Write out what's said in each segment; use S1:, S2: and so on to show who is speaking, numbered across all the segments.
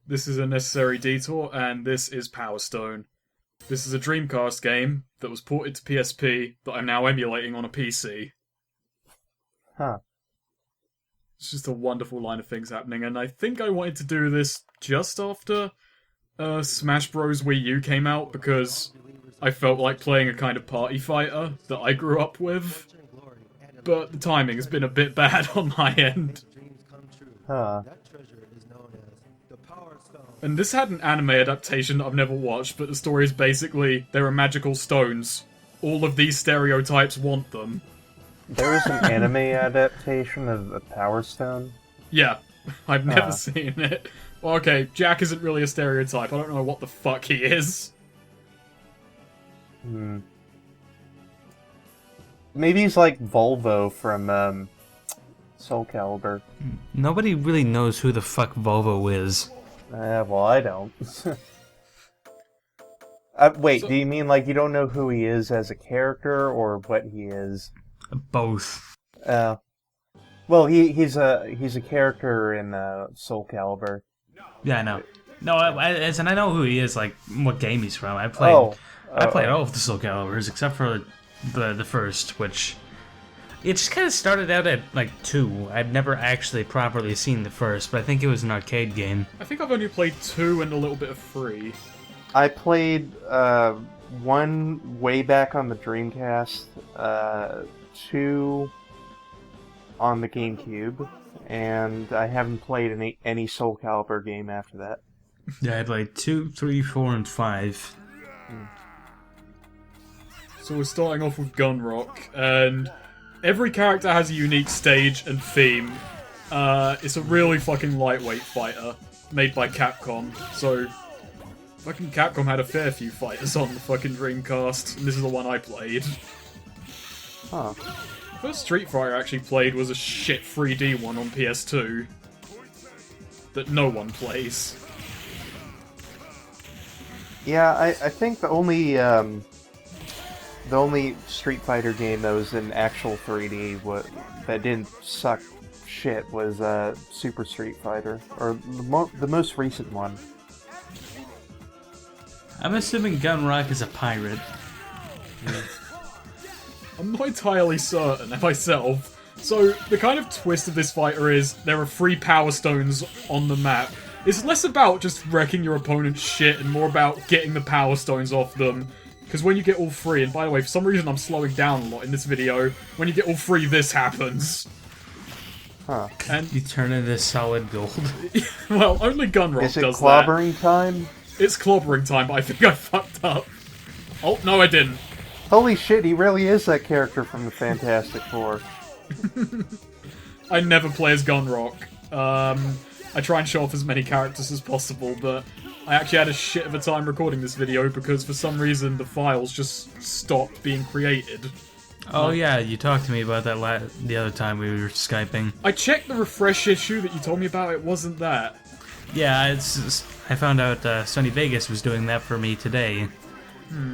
S1: This is a necessary detour, and this is Powerstone. This is a Dreamcast game that was ported to PSP that I'm now emulating on a PC.
S2: Huh.
S1: It's just a wonderful line of things happening, and I think I wanted to do this just after Smash Bros. Wii U came out, because I felt like playing a kind of party fighter that I grew up with. But the timing has been a bit bad on my end.
S2: Huh.
S1: And this had an anime adaptation that I've never watched, but the story is basically, there are magical stones. All of these stereotypes want them.
S2: There was an anime adaptation of Powerstone?
S1: Yeah, I've never seen it. Well, okay, Jack isn't really a stereotype, I don't know what the fuck he is.
S2: Maybe he's like Volvo from Soul Calibur.
S3: Nobody really knows who the fuck Volvo is.
S2: Well, I don't. Wait, do you mean like you don't know who he is as a character, or what he is?
S3: Both.
S2: Well, he's a character in Soul Calibur.
S3: Yeah, I know. No, I know who he is, like what game he's from. I played all of the Soul Caliburs except for the first, which it just kind of started out at like 2. I've never actually properly seen the first, but I think it was an arcade game.
S1: I think I've only played 2 and a little bit of 3.
S2: I played 1 way back on the Dreamcast, 2 on the GameCube, and I haven't played any Soul Calibur game after that.
S3: Yeah, I played 2, 3, 4, and 5.
S1: So we're starting off with Gunrock, and every character has a unique stage and theme. It's a really fucking lightweight fighter, made by Capcom, so fucking Capcom had a fair few fighters on the fucking Dreamcast, and this is the one I played.
S2: Huh.
S1: The first Street Fighter I actually played was a shit 3D one on PS2 that no one plays.
S2: Yeah, I think the only Street Fighter game that was in actual 3D that didn't suck shit was Super Street Fighter, or the most recent one.
S3: I'm assuming Gunrock is a pirate.
S1: I'm not entirely certain myself. So, the kind of twist of this fighter is there are 3 Power Stones on the map. It's less about just wrecking your opponent's shit and more about getting the Power Stones off them. Because when you get all 3, and by the way, for some reason I'm slowing down a lot in this video, when you get all 3, this happens.
S2: Huh.
S3: And you turn into solid gold.
S1: Well, only Gunrock does that.
S2: Is it clobbering time?
S1: It's clobbering time, but I think I fucked up. Oh, no I didn't.
S2: Holy shit, he really is that character from the Fantastic Four.
S1: I never play as Gunrock. I try and show off as many characters as possible, but I actually had a shit of a time recording this video because for some reason the files just stopped being created.
S3: Oh yeah, you talked to me about that the other time we were Skyping.
S1: I checked the refresh issue that you told me about, it wasn't that.
S3: Yeah, I found out Sony Vegas was doing that for me today.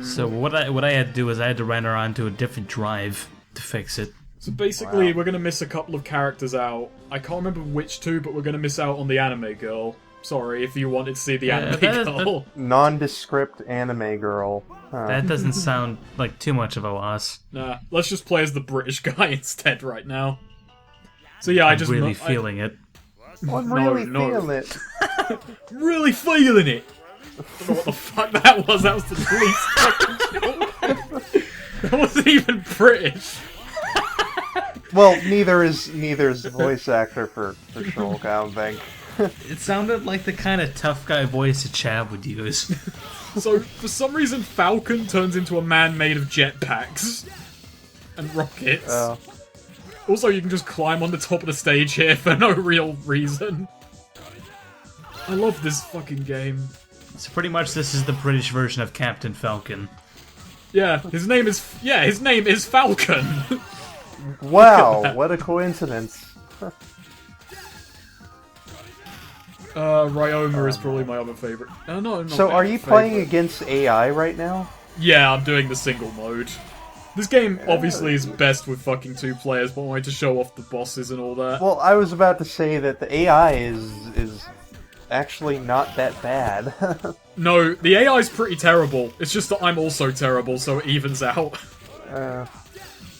S3: So what I had to do was I had to run her onto a different drive to fix it.
S1: So basically, we're going to miss a couple of characters out. I can't remember which 2, but we're going to miss out on the anime girl. Sorry if you wanted to see the anime girl.
S2: Nondescript anime girl. Huh.
S3: That doesn't sound like too much of a loss.
S1: Nah, let's just play as the British guy instead right now. So yeah,
S3: I'm really feeling it.
S2: I'm really feeling it.
S1: Really feeling it. I don't know what the fuck that was. That was the least fucking joke. That wasn't even British.
S2: Well, neither is the voice actor for Shulk, I don't think.
S3: It sounded like the kind of tough guy voice a Chad would use.
S1: So, for some reason, Falcon turns into a man made of jetpacks and rockets. Also, you can just climb on the top of the stage here for no real reason. I love this fucking game.
S3: So pretty much this is the British version of Captain Falcon.
S1: Yeah, his name is Falcon.
S2: Wow, what a coincidence.
S1: Ryoma is probably my other favourite. No, not
S2: so are you playing against AI right now?
S1: Yeah, I'm doing the single mode. This game obviously is best with fucking 2 players, but I wanted to show off the bosses and all that.
S2: Well, I was about to say that the AI is actually not that bad.
S1: No, the AI's pretty terrible. It's just that I'm also terrible, so it evens out.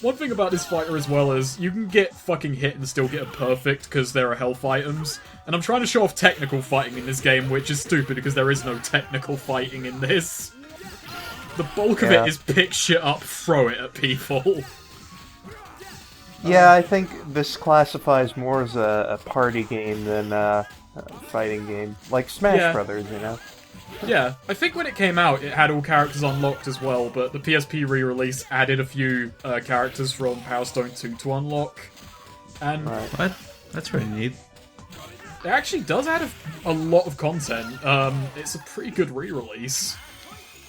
S1: One thing about this fighter as well is you can get fucking hit and still get a perfect because there are health items. And I'm trying to show off technical fighting in this game, which is stupid because there is no technical fighting in this. The bulk of it is pick shit up, throw it at people.
S2: Yeah, I think this classifies more as a party game than a fighting game. Like Smash Brothers, you know?
S1: Yeah, I think when it came out, it had all characters unlocked as well, but the PSP re-release added a few characters from Powerstone 2 to unlock. And
S3: what? That's pretty neat.
S1: It actually does add a lot of content. It's a pretty good re-release.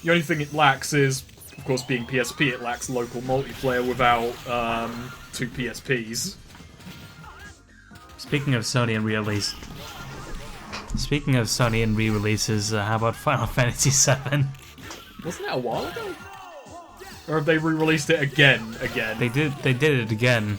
S1: The only thing it lacks is, of course, being PSP, it lacks local multiplayer without 2 PSPs.
S3: Speaking of Sony and re-releases, how about Final Fantasy VII?
S1: Wasn't that a while ago? Or have they re-released it again?
S3: They did it again.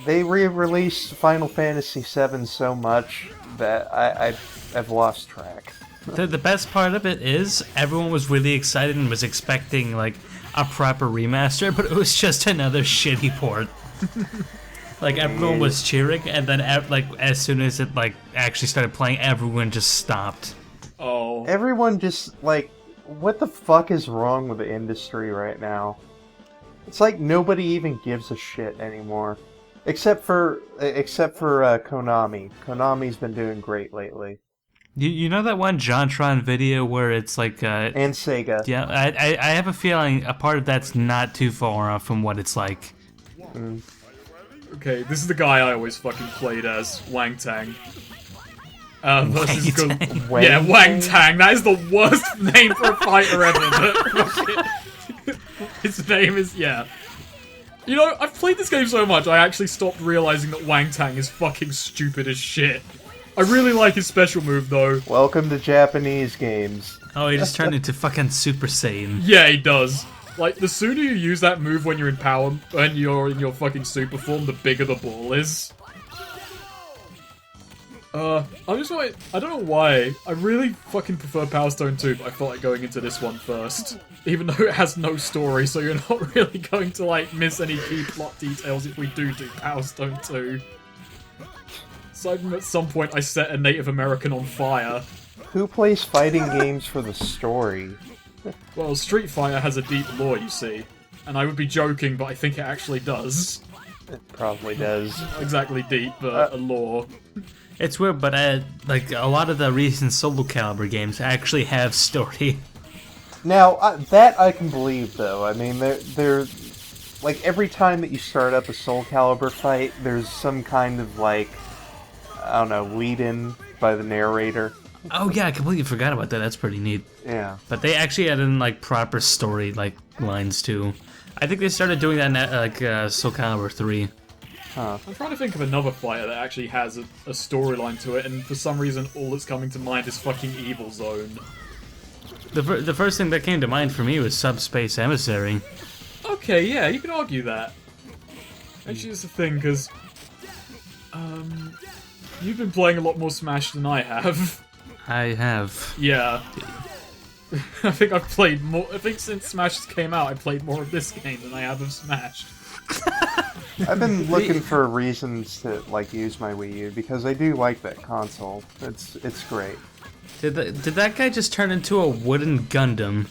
S2: They re-released Final Fantasy VII so much that I've lost track.
S3: The best part of it is everyone was really excited and was expecting like a proper remaster, but it was just another shitty port. Like everyone was cheering, and then like as soon as it like actually started playing, everyone just stopped.
S1: Oh.
S2: Everyone just like, what the fuck is wrong with the industry right now? It's like nobody even gives a shit anymore, except for Konami. Konami's been doing great lately.
S3: You know that one JonTron video where it's like
S2: and Sega.
S3: Yeah, I have a feeling a part of that's not too far off from what it's like.
S2: Mm.
S1: Okay, this is the guy I always fucking played as, Wang Tang. Versus
S3: Wang
S1: Wang Tang. That is the worst name for a fighter ever. But his name is You know, I've played this game so much, I actually stopped realizing that Wang Tang is fucking stupid as shit. I really like his special move though.
S2: Welcome to Japanese games.
S3: Oh, he just turned into fucking Super Saiyan.
S1: Yeah, he does. Like, the sooner you use that move when you're in power, when you're in your fucking super form, the bigger the ball is. I'm just like, I don't know why. I really fucking prefer Powerstone 2, but I felt like going into this one first. Even though it has no story, so you're not really going to, like, miss any key plot details if we do Powerstone 2. Aside from at some point I set a Native American on fire.
S2: Who plays fighting games for the story?
S1: Well, Street Fighter has a deep lore, you see. And I would be joking, but I think it actually does.
S2: It probably does.
S1: Not exactly deep, but a lore.
S3: It's weird, but like a lot of the recent Soul Calibur games actually have story.
S2: Now, that I can believe, though. I mean, they're like, every time that you start up a Soul Calibur fight, there's some kind of, like, I don't know, lead-in by the narrator.
S3: Oh yeah, I completely forgot about that. That's pretty neat.
S2: Yeah.
S3: But they actually added in like proper story like lines too. I think they started doing that in like Soul Calibur 3.
S2: Huh.
S1: I'm trying to think of another fighter that actually has a storyline to it, and for some reason all that's coming to mind is fucking Evil Zone.
S3: The first thing that came to mind for me was Subspace Emissary.
S1: Okay, yeah, you can argue that. Actually, it's a thing, because you've been playing a lot more Smash than I have.
S3: I have.
S1: Yeah. I think I've played more. I think since Smash came out, I played more of this game than I have of Smash.
S2: I've been looking for reasons to like use my Wii U because I do like that console. It's great.
S3: Did that guy just turn into a wooden Gundam?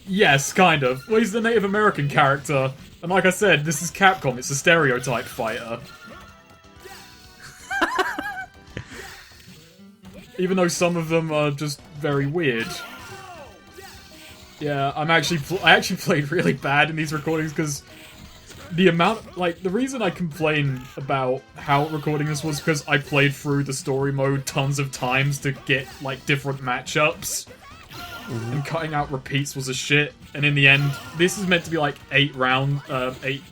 S1: Yes, kind of. Well, he's the Native American character, and like I said, this is Capcom. It's a stereotype fighter. Even though some of them are just very weird. Yeah, I actually played really bad in these recordings because the amount, like, the reason I complain about how recording this was because I played through the story mode tons of times to get, like, different matchups. And cutting out repeats was a shit. And in the end, this is meant to be like 8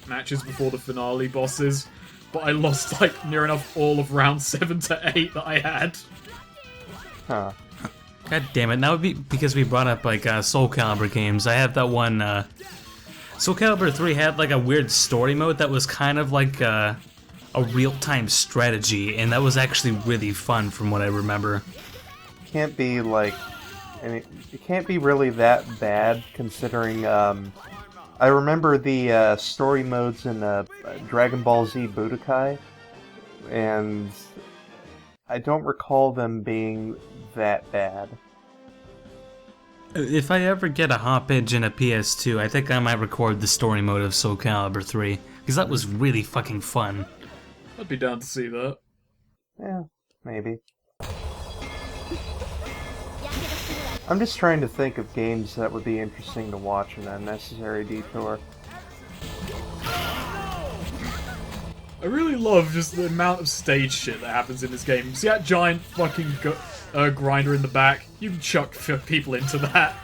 S1: matches before the finale bosses. But I lost, like, near enough all of round 7 to 8 that I had.
S2: Huh.
S3: God damn it, that would be because we brought up, like, Soul Calibur games. I have that one, Soul Calibur 3 had, like, a weird story mode that was kind of like, a real-time strategy, and that was actually really fun from what I remember.
S2: can't be like, it can't be really that bad considering. I remember the story modes in Dragon Ball Z Budokai, and I don't recall them being that bad.
S3: If I ever get a hop-edge in a PS2, I think I might record the story mode of Soul Calibur 3, because that was really fucking fun.
S1: I'd be down to see that.
S2: Yeah, maybe. I'm just trying to think of games that would be interesting to watch in a necessary detour.
S1: I really love just the amount of stage shit that happens in this game. See that giant fucking grinder in the back? You can chuck people into that.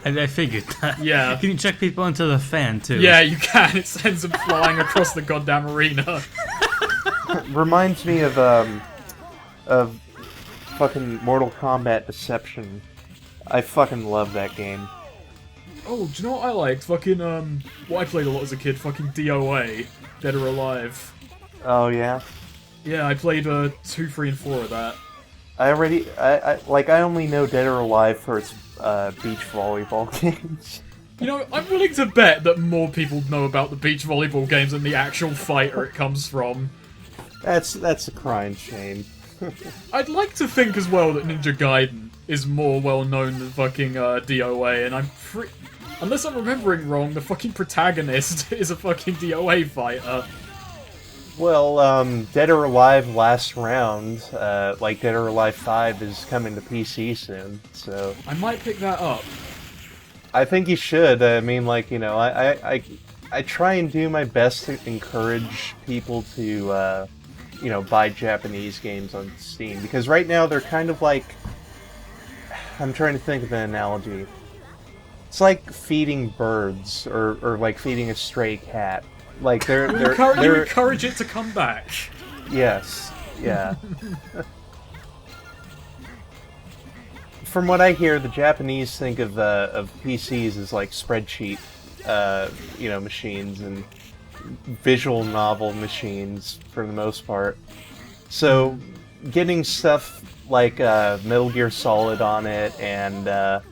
S3: I figured that.
S1: Yeah.
S3: Can you chuck people into the fan, too?
S1: Yeah, you can. It sends them flying across the goddamn arena.
S2: Reminds me of fucking Mortal Kombat Deception. I fucking love that game.
S1: Oh, do you know what I liked? Fucking, what I played a lot as a kid, fucking DOA, Dead or Alive.
S2: Oh, yeah?
S1: Yeah, I played 2, 3, and 4 of that.
S2: I only know Dead or Alive for its beach volleyball games.
S1: You know, I'm willing to bet that more people know about the beach volleyball games than the actual fighter it comes from.
S2: That's a crying shame.
S1: I'd like to think as well that Ninja Gaiden is more well known than fucking DOA, and unless I'm remembering wrong, the fucking protagonist is a fucking DOA fighter.
S2: Well, Dead or Alive Last Round, like Dead or Alive 5, is coming to PC soon, so...
S1: I might pick that up.
S2: I think you should. I mean, like, you know, I try and do my best to encourage people to, you know, buy Japanese games on Steam, because right now they're kind of like... I'm trying to think of an analogy. It's like feeding birds, or like feeding a stray cat. Like,
S1: You encourage it to come back.
S2: Yes, yeah. From what I hear, the Japanese think of PCs as like spreadsheet, you know, machines and visual novel machines for the most part. So, getting stuff like Metal Gear Solid on it and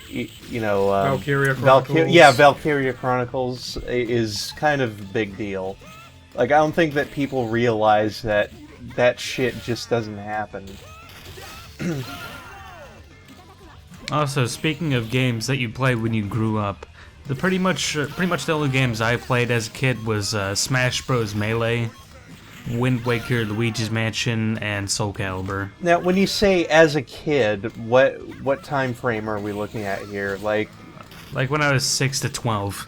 S2: you know,
S1: Valkyria Chronicles.
S2: Valkyria Chronicles is kind of a big deal. Like, I don't think that people realize that shit just doesn't happen.
S3: Also, speaking of games that you played when you grew up, pretty much the only games I played as a kid was Smash Bros. Melee, Wind Waker, Luigi's Mansion, and Soul Calibur.
S2: Now, when you say as a kid, what time frame are we looking at here? Like
S3: when I was 6 to 12.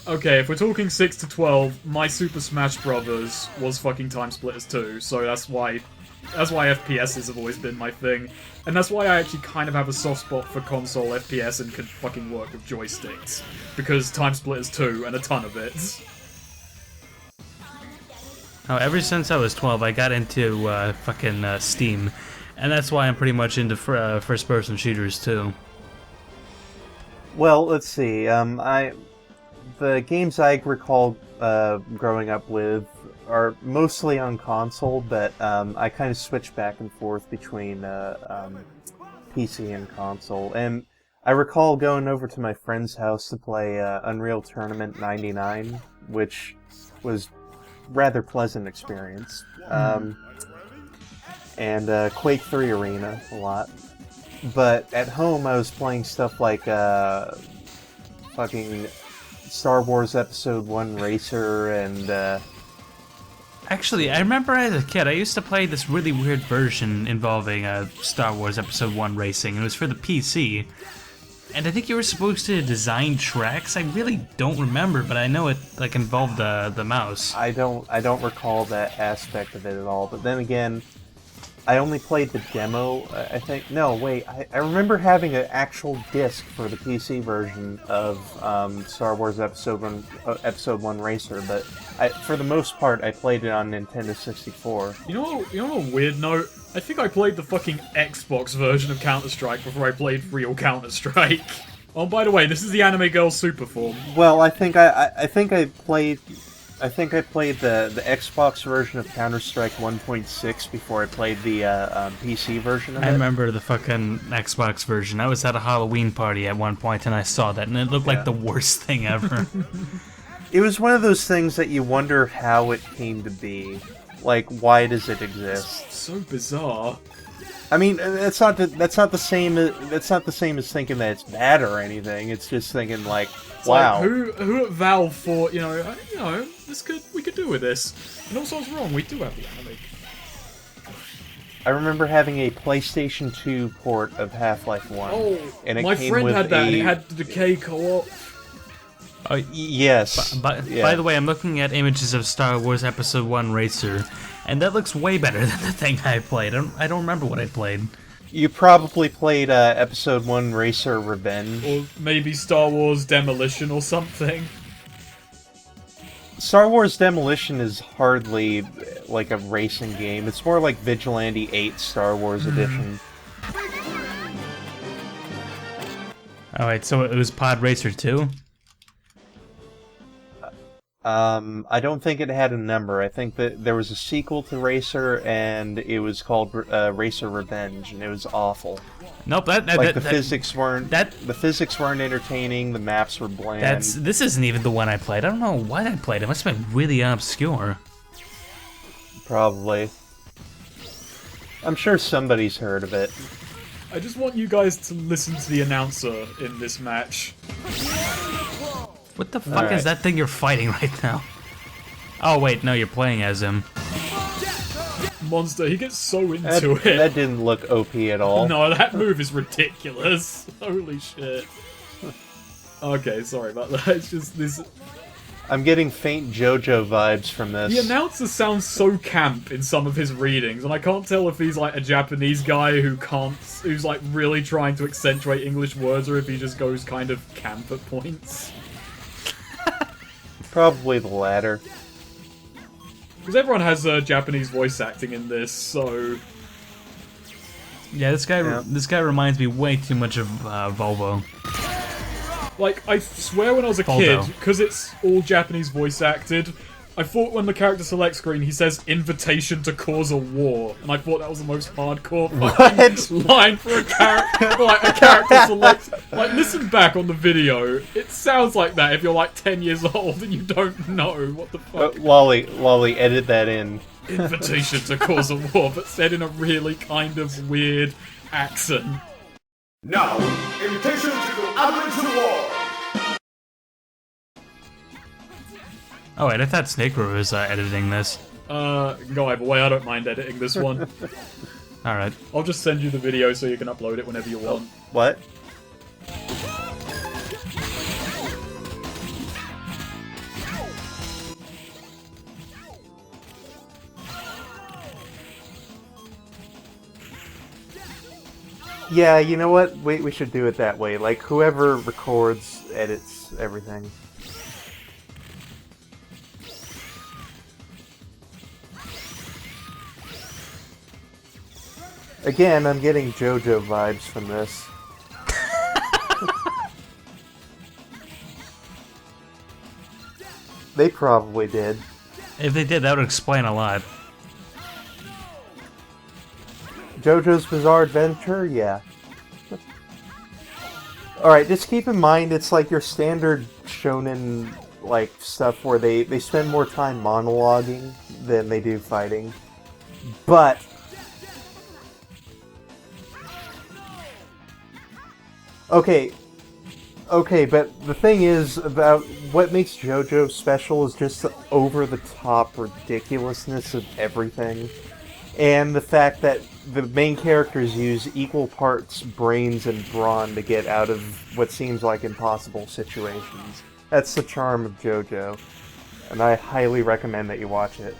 S1: Okay, if we're talking 6 to 12, my Super Smash Brothers was fucking Time Splitters 2, so that's why FPSs have always been my thing. And that's why I actually kind of have a soft spot for console FPS and can fucking work with joysticks. Because Time Splitters 2 and a ton of it.
S3: Oh, ever since I was 12, I got into fucking Steam. And that's why I'm pretty much into first-person shooters, too.
S2: Well, let's see. The games I recall growing up with are mostly on console, but I kind of switch back and forth between PC and console. And I recall going over to my friend's house to play Unreal Tournament 99, which was rather pleasant experience. And Quake 3 Arena a lot. But at home I was playing stuff like fucking Star Wars Episode 1 Racer and
S3: Actually, I remember as a kid, I used to play this really weird version involving Star Wars Episode 1 racing. It was for the PC. And I think you were supposed to design tracks. I really don't remember, but I know it like involved the mouse.
S2: I don't recall that aspect of it at all. But then again, I only played the demo, I think. No, wait, I remember having an actual disc for the PC version of Star Wars Episode 1 Racer, but for the most part, I played it on Nintendo 64.
S1: You know, on a weird note, I think I played the fucking Xbox version of Counter-Strike before I played real Counter-Strike. Oh, by the way, this is the Anime Girl Super Form.
S2: Well, I think I played I think I played the Xbox version of Counter-Strike 1.6 before I played the PC version of it.
S3: I remember the fucking Xbox version. I was at a Halloween party at one point and I saw that, and it looked like the worst thing ever.
S2: It was one of those things that you wonder how it came to be. Like, why does it exist?
S1: It's so bizarre.
S2: I mean, that's not the same as thinking that it's bad or anything. It's just thinking like, wow.
S1: Like, who at Valve thought, we could do with this. And also, it's wrong. We do have the anime.
S2: I remember having a PlayStation 2 port of Half-Life 1.
S1: Oh,
S2: and
S1: my friend had that. And it had the Decay co-op.
S2: Yes.
S3: By the way, I'm looking at images of Star Wars Episode 1 Racer, and that looks way better than the thing I played. I don't remember what I played.
S2: You probably played Episode 1 Racer Revenge.
S1: Or maybe Star Wars Demolition or something.
S2: Star Wars Demolition is hardly like a racing game. It's more like Vigilante 8 Star Wars Edition.
S3: Alright, so it was Pod Racer 2?
S2: I don't think it had a number. I think that there was a sequel to Racer, and it was called Racer Revenge, and it was awful.
S3: Nope,
S2: the physics weren't entertaining. The maps were bland.
S3: This isn't even the one I played. I don't know what I played. It must have been really obscure.
S2: Probably. I'm sure somebody's heard of it.
S1: I just want you guys to listen to the announcer in this match.
S3: What the fuck is that thing you're fighting right now? Oh wait, no, you're playing as him.
S1: Monster, he gets so into it.
S2: That didn't look OP at all.
S1: No, that move is ridiculous. Holy shit. Okay, sorry about that. It's just this...
S2: I'm getting faint JoJo vibes from this.
S1: The announcer sounds so camp in some of his readings, and I can't tell if he's like a Japanese guy who's like really trying to accentuate English words, or if he just goes kind of camp at points.
S2: Probably the latter.
S1: Because everyone has Japanese voice acting in this, so...
S3: Yeah, this guy reminds me way too much of Volvo.
S1: Like, I swear when I was a kid, because it's all Japanese voice acted, I thought when the character select screen he says invitation to cause a war, and I thought that was the most hardcore fucking line for a character. Like a character select. Like, listen back on the video. It sounds like that if you're like 10 years old and you don't know what the fuck.
S2: Wally, edit that in.
S1: Invitation to cause a war, but said in a really kind of weird accent.
S4: Now, invitation to go out into war.
S3: Oh wait, I thought TehSnakerer was editing this.
S1: Go either way, I don't mind editing this one.
S3: Alright.
S1: I'll just send you the video so you can upload it whenever you want.
S2: What? Yeah, you know what? We should do it that way. Like, whoever records, edits everything. Again, I'm getting JoJo vibes from this. They probably did.
S3: If they did, that would explain a lot.
S2: JoJo's Bizarre Adventure? Yeah. Alright, just keep in mind it's like your standard shonen like stuff where they spend more time monologuing than they do fighting. But Okay, but the thing is about what makes JoJo special is just the over-the-top ridiculousness of everything. And the fact that the main characters use equal parts brains and brawn to get out of what seems like impossible situations. That's the charm of JoJo. And I highly recommend that you watch it.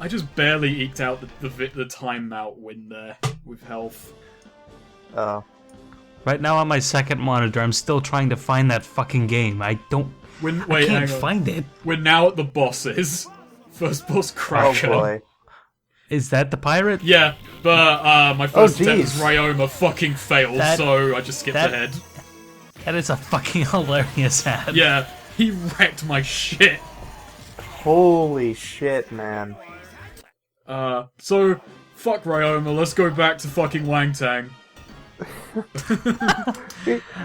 S1: I just barely eked out the timeout win there with health.
S2: Oh.
S3: Right now on my second monitor, I'm still trying to find that fucking game. I can't find it.
S1: We're now at the bosses. First boss, Cracker.
S2: Oh boy.
S3: Is that the pirate?
S1: Yeah, but my first attempt was Ryoma fucking failed, so I just skipped ahead.
S3: That is a fucking hilarious ad.
S1: Yeah, he wrecked my shit.
S2: Holy shit, man.
S1: So, fuck Ryoma, let's go back to fucking Wangtang.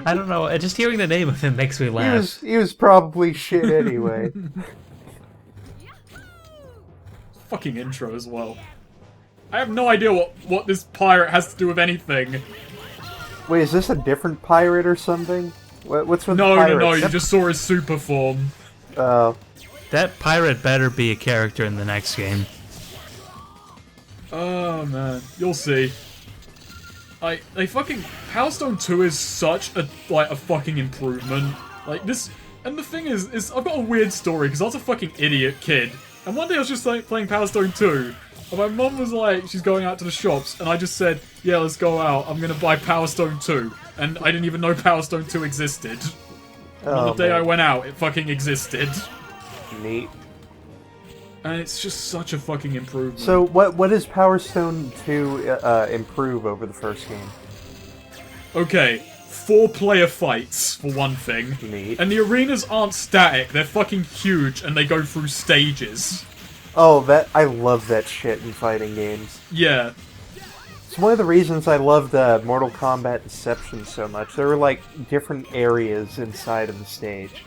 S3: I don't know, just hearing the name of him makes me laugh.
S2: He was probably shit anyway.
S1: Fucking intro as well. I have no idea what this pirate has to do with anything.
S2: Wait, is this a different pirate or something? What's with
S1: No,
S2: the pirates?
S1: no, you just saw his super form.
S3: That pirate better be a character in the next game.
S1: Oh man, you'll see. They fucking Powerstone 2 is such a fucking improvement. Like this, and the thing is I've got a weird story because I was a fucking idiot kid, and one day I was just like playing Powerstone 2, and my mum was like, she's going out to the shops, and I just said, yeah, let's go out. I'm gonna buy Powerstone 2, and I didn't even know Powerstone 2 existed. And on the day I went out, it fucking existed.
S2: Neat.
S1: And it's just such a fucking improvement.
S2: So what does Powerstone 2 improve over the first game?
S1: Okay, 4-player fights, for one thing.
S2: Neat.
S1: And the arenas aren't static, they're fucking huge, and they go through stages.
S2: Oh, I love that shit in fighting games.
S1: Yeah.
S2: It's one of the reasons I loved Mortal Kombat Deception so much. There were, like, different areas inside of the stage.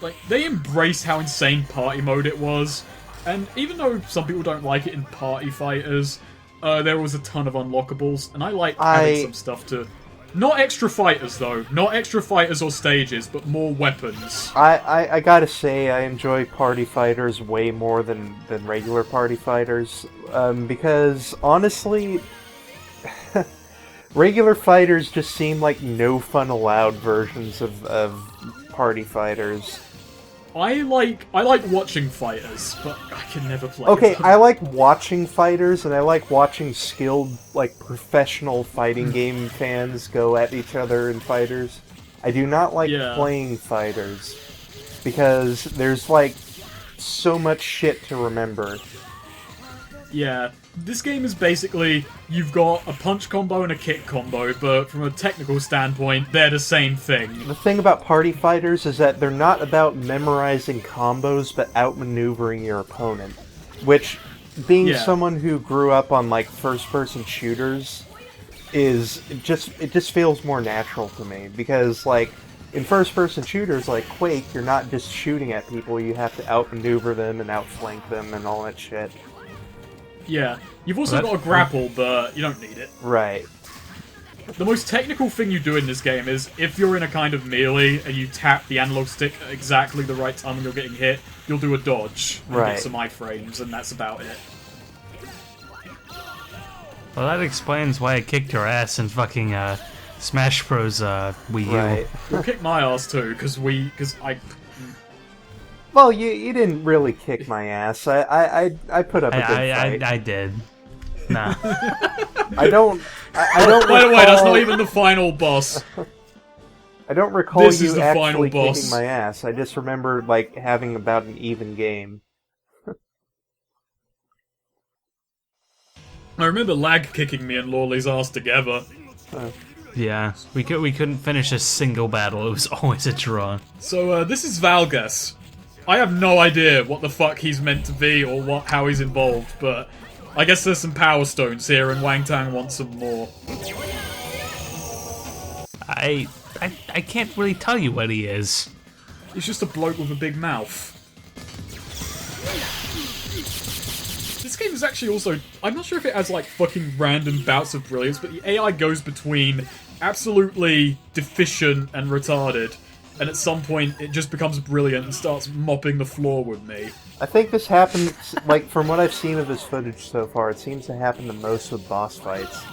S1: Like, they embraced how insane party mode it was, and even though some people don't like it in Party Fighters, there was a ton of unlockables, and I like having some stuff to... Not extra fighters, though. Not extra fighters or stages, but more weapons.
S2: I gotta say, I enjoy Party Fighters way more than regular Party Fighters, because, honestly... regular fighters just seem like no fun allowed versions of Party Fighters.
S1: I like watching fighters, but I can never play
S2: Okay,
S1: them.
S2: I like watching fighters, and I like watching skilled, like, professional fighting game fans go at each other in fighters. I do not like playing fighters, because there's, like, so much shit to remember.
S1: Yeah, this game is basically, you've got a punch combo and a kick combo, but from a technical standpoint, they're the same thing.
S2: The thing about Party Fighters is that they're not about memorizing combos, but outmaneuvering your opponent. Which, being someone who grew up on, like, first-person shooters, it just feels more natural to me. Because, like, in first-person shooters like Quake, you're not just shooting at people, you have to outmaneuver them and outflank them and all that shit.
S1: Yeah, you've also got a grapple, but you don't need it.
S2: Right.
S1: The most technical thing you do in this game is, if you're in a kind of melee and you tap the analog stick at exactly the right time when you're getting hit, you'll do a dodge and get some iframes, and that's about it.
S3: Well, that explains why I kicked your ass in fucking Smash Bros. Wii U.
S2: Right.
S1: You'll kick my ass too, because I...
S2: Well, you didn't really kick my ass. I put up a good fight.
S3: I did. Nah.
S2: I don't
S1: By the way, that's not even the final boss.
S2: I don't recall
S1: This is
S2: you
S1: the
S2: actually
S1: final boss.
S2: kicking my ass. I just remember, like, having about an even game.
S1: I remember Lag kicking me and Lawley's ass together.
S3: Yeah, we couldn't finish a single battle. It was always a draw.
S1: So, this is Valgus. I have no idea what the fuck he's meant to be or how he's involved, but I guess there's some Power Stones here and Wangtang wants some more.
S3: I can't really tell you what he is.
S1: He's just a bloke with a big mouth. This game is actually also... I'm not sure if it has, like, fucking random bouts of brilliance, but the AI goes between absolutely deficient and retarded, and at some point it just becomes brilliant and starts mopping the floor with me.
S2: I think this happens, like, from what I've seen of this footage so far, it seems to happen the most with boss fights.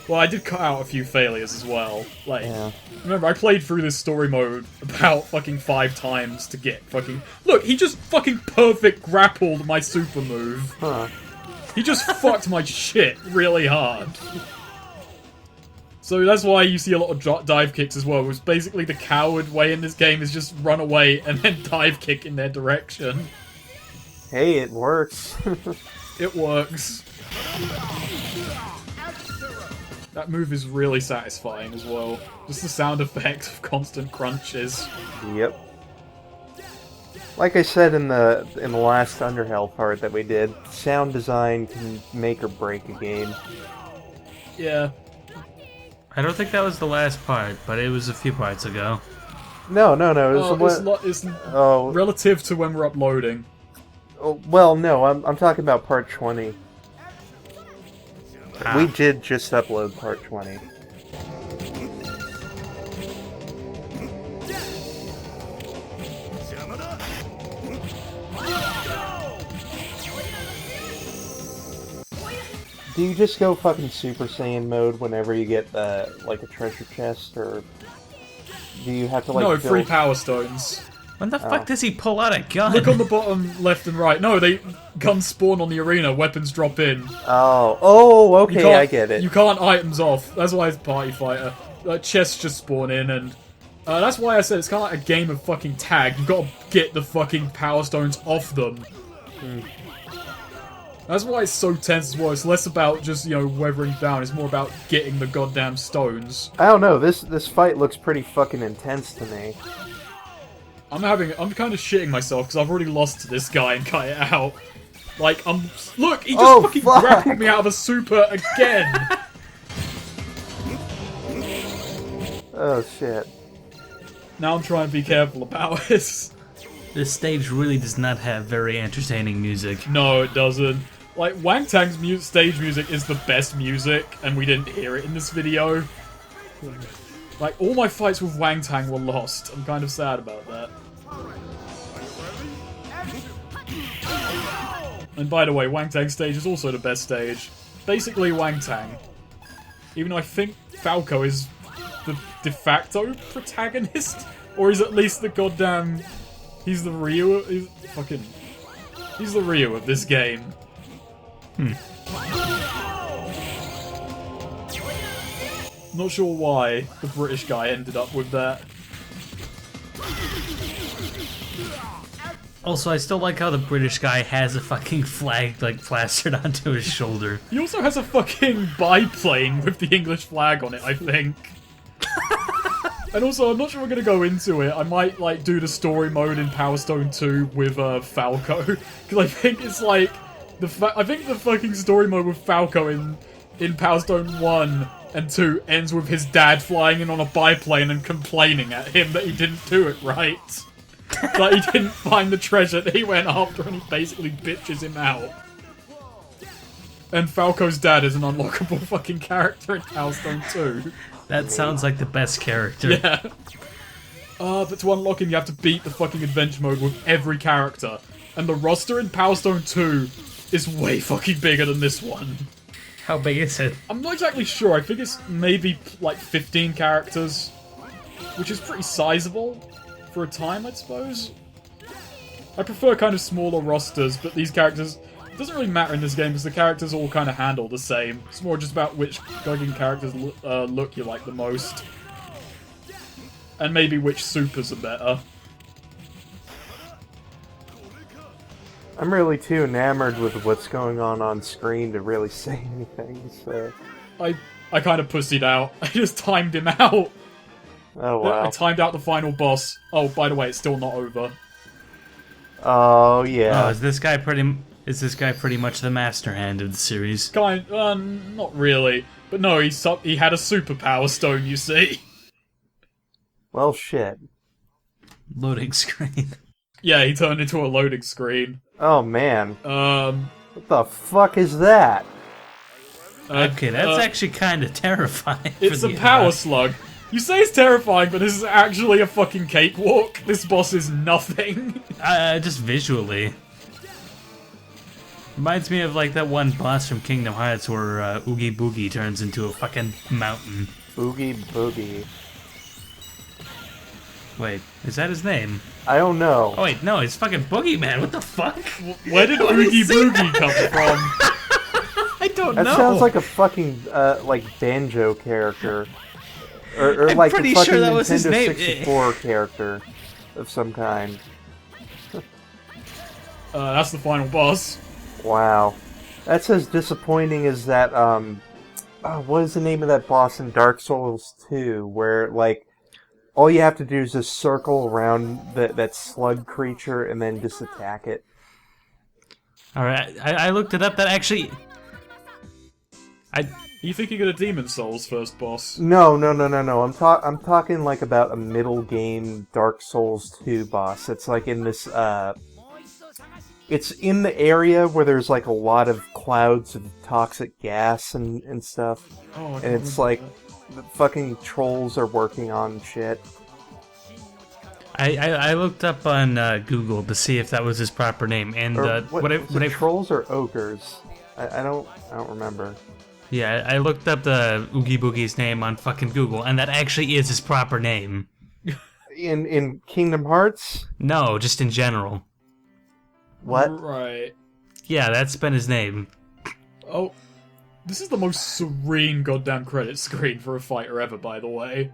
S1: Well, I did cut out a few failures as well. Like,
S2: Yeah.
S1: remember, I played through this story mode about fucking 5 times to get fucking... Look, he just fucking perfect grappled my super move.
S2: Huh.
S1: He just fucked my shit really hard. So that's why you see a lot of dive kicks as well. It's basically the coward way in this game is just run away and then dive kick in their direction.
S2: Hey, it works.
S1: It works. That move is really satisfying as well. Just the sound effect of constant crunches.
S2: Yep. Like I said in the last Underhell part that we did, sound design can make or break a game.
S1: Yeah.
S3: I don't think that was the last part, but it was a few parts ago.
S2: No. It was
S1: It's relative to when we're uploading.
S2: Oh, well, no, I'm talking about part 20. We did just upload part 20. Do you just go fucking Super Saiyan mode whenever you get, like, a treasure chest, or do you have to, like,
S1: No,
S2: build...
S1: 3 Power Stones.
S3: When the fuck does he pull out a gun?
S1: Look on the bottom left and right. No, guns spawn on the arena, weapons drop in.
S2: Oh, okay, I get it.
S1: You can't items off. That's why it's Party Fighter. Chests just spawn in, and that's why I said it's kind of like a game of fucking tag. You've got to get the fucking Power Stones off them. That's why it's so tense as well. It's less about just, weathering down. It's more about getting the goddamn stones.
S2: I don't know. This fight looks pretty fucking intense to me.
S1: I'm kind of shitting myself because I've already lost to this guy and cut it out. Like, look, he just fucking grappled me out of a super again.
S2: Oh shit.
S1: Now I'm trying to be careful about this.
S3: This stage really does not have very entertaining music.
S1: No, it doesn't. Like, Wang Tang's stage music is the best music, and we didn't hear it in this video. Like, all my fights with Wang Tang were lost. I'm kind of sad about that. And by the way, Wang Tang's stage is also the best stage. Basically, Wang Tang. Even though I think Falco is the de facto protagonist, or he's at least the goddamn... He's the Ryu. He's the Ryu of this game. Not sure why the British guy ended up with that.
S3: Also, I still like how the British guy has a fucking flag, like, plastered onto his shoulder.
S1: He also has a fucking biplane with the English flag on it, I think. And also, I'm not sure we're gonna go into it. I might, like, do the story mode in Powerstone 2 with, Falco. Because I think it's, like, I think the fucking story mode with Falco in Powerstone 1 and 2 ends with his dad flying in on a biplane and complaining at him that he didn't do it right. That he didn't find the treasure that he went after, and he basically bitches him out. And Falco's dad is an unlockable fucking character in Powerstone 2.
S3: That sounds like the best character.
S1: Yeah. But to unlock him, you have to beat the fucking adventure mode with every character. And the roster in Powerstone 2 is way fucking bigger than this one.
S3: How big is it?
S1: I'm not exactly sure. I think it's maybe, like, 15 characters. Which is pretty sizable for a time, I suppose. I prefer kind of smaller rosters, but these characters... It doesn't really matter in this game, because the characters all kind of handle the same. It's more just about which fucking characters look you like the most. And maybe which supers are better.
S2: I'm really too enamored with what's going on screen to really say anything, so...
S1: I kind of pussied out. I just timed him out.
S2: Oh, wow.
S1: I timed out the final boss. Oh, by the way, it's still not over.
S2: Oh, yeah.
S3: Oh, is this guy pretty much the master hand of the series?
S1: Not really. But no, he had a superpower stone, you see.
S2: Well, shit.
S3: Loading screen.
S1: Yeah, he turned into a loading screen.
S2: Oh, man.
S1: What
S2: the fuck is that?
S3: Okay, that's actually kind of terrifying.
S1: It's a power slug. You say it's terrifying, but this is actually a fucking cakewalk. This boss is nothing.
S3: Just visually. Reminds me of, like, that one boss from Kingdom Hearts where Oogie Boogie turns into a fucking mountain.
S2: Oogie Boogie.
S3: Wait, is that his name?
S2: I don't know.
S3: Oh wait, no, it's fucking Boogeyman, what the fuck?
S1: Where did Oogie Boogie come from?
S3: I don't know.
S2: That sounds like a fucking, like, banjo character. Or
S3: I'm
S2: like
S3: pretty
S2: a fucking
S3: sure that was his
S2: Nintendo
S3: name.
S2: 64 character of some kind.
S1: That's the final boss.
S2: Wow. That's as disappointing as that, what is the name of that boss in Dark Souls 2, where, like, all you have to do is just circle around that slug creature and then just attack it.
S3: Alright, I looked it up. That actually...
S1: You thinking of the Demon Souls first boss?
S2: No. I'm talking like about a middle game Dark Souls 2 boss. It's like in this, it's in the area where there's like a lot of clouds of toxic gas and stuff.
S1: Oh,
S2: and it's like, the fucking trolls are working on shit.
S3: I looked up on Google to see if that was his proper name, and
S2: trolls or ogres? I don't remember.
S3: Yeah, I looked up the Oogie Boogie's name on fucking Google, and that actually is his proper name.
S2: In Kingdom Hearts?
S3: No, just in general.
S2: What?
S1: Right.
S3: Yeah, that's been his name.
S1: Oh, this is the most serene goddamn credit screen for a fighter ever, by the way.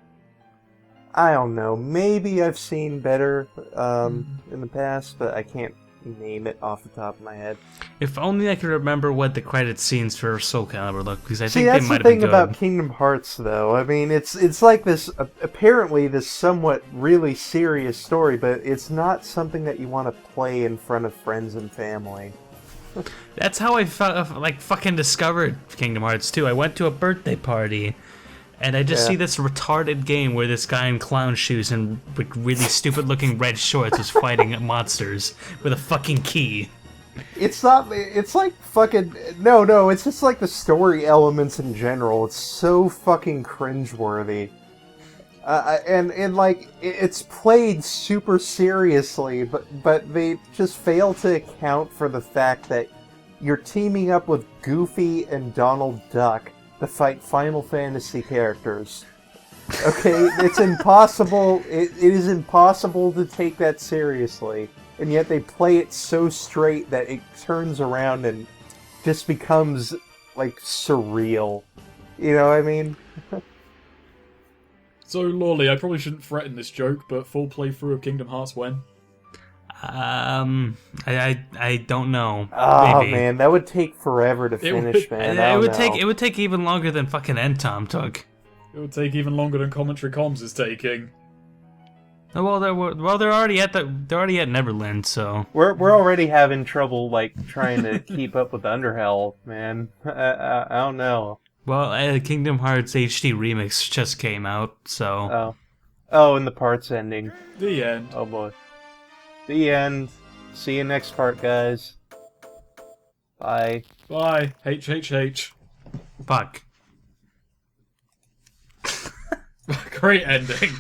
S2: I don't know. Maybe I've seen better in the past, but I can't name it off the top of my head.
S3: If only I could remember what the credit scenes for Soul Calibur look, because I think
S2: that's
S3: they might
S2: the
S3: have been
S2: thing
S3: good.
S2: about Kingdom Hearts, though. I mean, it's like this, apparently this somewhat really serious story, but it's not something that you want to play in front of friends and family.
S3: That's how I fucking discovered Kingdom Hearts 2. I went to a birthday party, and I just see this retarded game where this guy in clown shoes and with really stupid-looking red shorts is fighting monsters with a fucking key.
S2: It's not. It's like fucking. No. It's just like the story elements in general. It's so fucking cringeworthy. And like it's played super seriously, but they just fail to account for the fact that you're teaming up with Goofy and Donald Duck to fight Final Fantasy characters. Okay, it's impossible. It is impossible to take that seriously, and yet they play it so straight that it turns around and just becomes like surreal. You know what I mean?
S1: So, Lawley, I probably shouldn't threaten this joke, but full playthrough of Kingdom Hearts when?
S3: I don't know.
S2: Oh
S3: Maybe.
S2: man, that would take forever to finish, man.
S3: It would take even longer than fucking Entom took.
S1: It would take even longer than Commentary Comms is taking.
S3: Well, they're already at Neverland, so
S2: we're already having trouble like trying to keep up with Underhell, man. I don't know.
S3: Well, Kingdom Hearts HD Remix just came out, so...
S2: Oh, and the part's ending.
S1: The end.
S2: Oh boy. The end. See you next part, guys. Bye.
S1: Bye. HHH.
S3: Fuck.
S1: Great ending.